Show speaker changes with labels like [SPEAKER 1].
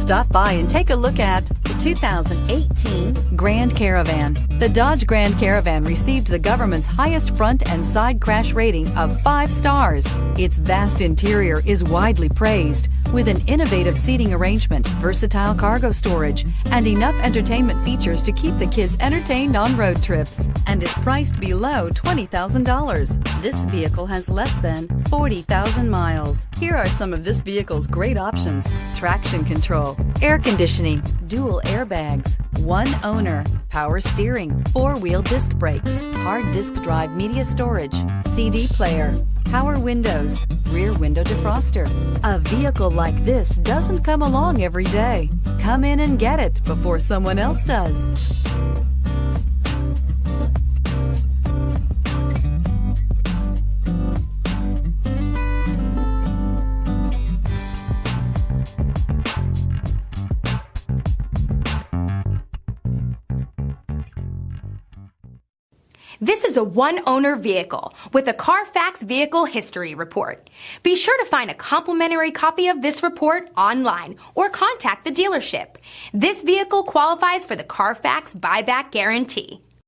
[SPEAKER 1] Stop by and take a look at the 2018 Grand Caravan. The Dodge Grand Caravan received the government's highest front and side crash rating of 5 stars. Its vast interior is widely praised, with an innovative seating arrangement, versatile cargo storage, and enough entertainment features to keep the kids entertained on road trips, and is priced below $20,000. This vehicle has less than 40,000 miles. Here are some of this vehicle's great options: traction control, air conditioning, dual airbags, one owner, power steering, 4-wheel disc brakes, hard disk drive media storage, CD player, power windows, rear window defroster. A vehicle like this doesn't come along every day. Come in and get it before someone else does.
[SPEAKER 2] This is a one-owner vehicle with a Carfax Vehicle History Report. Be sure to find a complimentary copy of this report online or contact the dealership. This vehicle qualifies for the Carfax Buyback Guarantee.